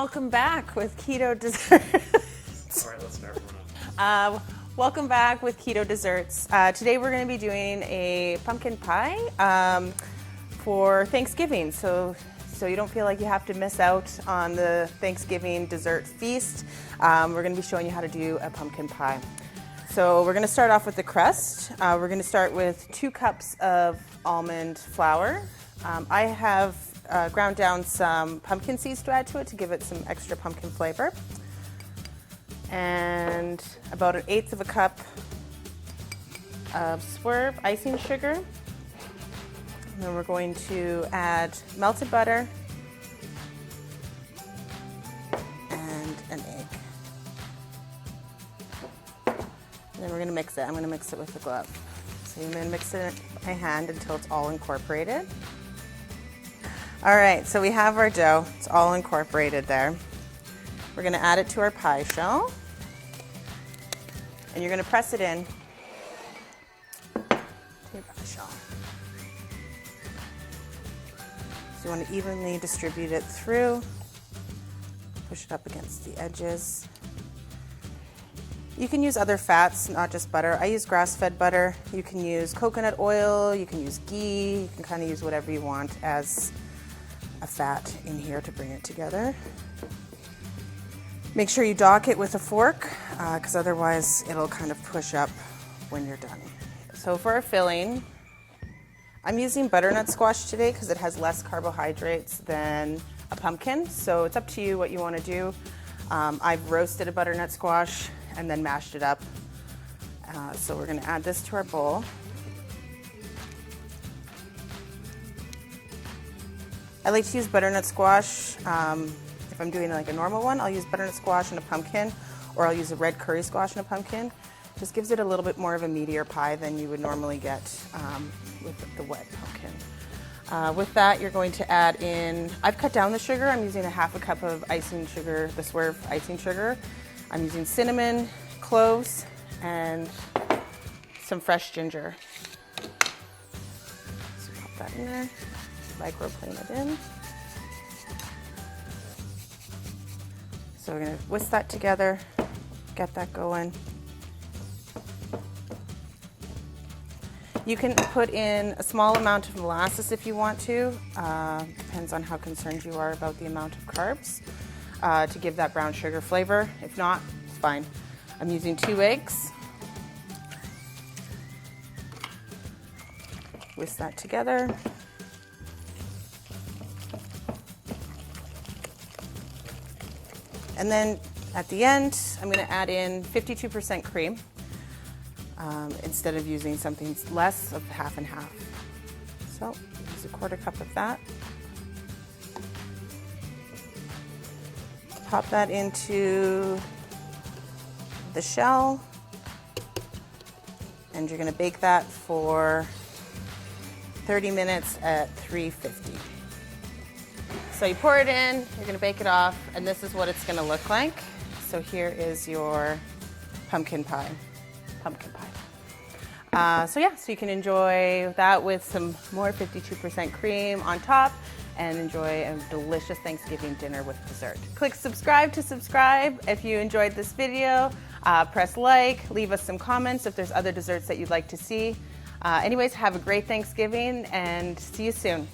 welcome back with Keto Desserts. All right, let's start everyone up. Welcome back with Keto Desserts. Today we're going to be doing a pumpkin pie for Thanksgiving. So you don't feel like you have to miss out on the Thanksgiving dessert feast. We're going to be showing you how to do a pumpkin pie. So we're going to start off with the crust. We're going to start with 2 cups of almond flour. I have ground down some pumpkin seeds to add to it to give it some extra pumpkin flavor. And about 1/8 of a cup of Swerve Icing Sugar. And then we're going to add melted butter and an egg. And then we're going to mix it. I'm going to mix it with the glove. So I'm going to mix it by hand until it's all incorporated. All right, so we have our dough. It's all incorporated there. We're going to add it to our pie shell. And you're going to press it in to your pie shell. So you want to evenly distribute it through. Push it up against the edges. You can use other fats, not just butter. I use grass-fed butter. You can use coconut oil. You can use ghee. You can kind of use whatever you want as a fat in here to bring it together. Make sure you dock it with a fork, because otherwise it'll kind of push up when you're done. So for our filling, I'm using butternut squash today because it has less carbohydrates than a pumpkin. So it's up to you what you want to do. I've roasted a butternut squash and then mashed it up. So we're going to add this to our bowl. I like to use butternut squash. If I'm doing like a normal one, I'll use butternut squash and a pumpkin, or I'll use a red curry squash and a pumpkin. Just gives it a little bit more of a meatier pie than you would normally get with the wet pumpkin. With that, you're going to add in, I've cut down the sugar. I'm using 1/2 cup of icing sugar, the Swerve Icing Sugar. I'm using cinnamon, cloves, and some fresh ginger. So pop that in there, microplane it in. So we're going to whisk that together, get that going. You can put in a small amount of molasses if you want to. Depends on how concerned you are about the amount of carbs to give that brown sugar flavor. If not, it's fine. I'm using 2 eggs. Whisk that together. And then at the end, I'm going to add in 52% cream instead of using something less of 1/2 and 1/2. So use 1/4 cup of that. Pop that into the shell, and you're going to bake that for 30 minutes at 350. So you pour it in, you're going to bake it off, and this is what it's going to look like. So here is your pumpkin pie. So you can enjoy that with some more 52% cream on top and enjoy a delicious Thanksgiving dinner with dessert. Click subscribe to subscribe if you enjoyed this video. Press like, leave us some comments if there's other desserts that you'd like to see. Anyways, have a great Thanksgiving and see you soon.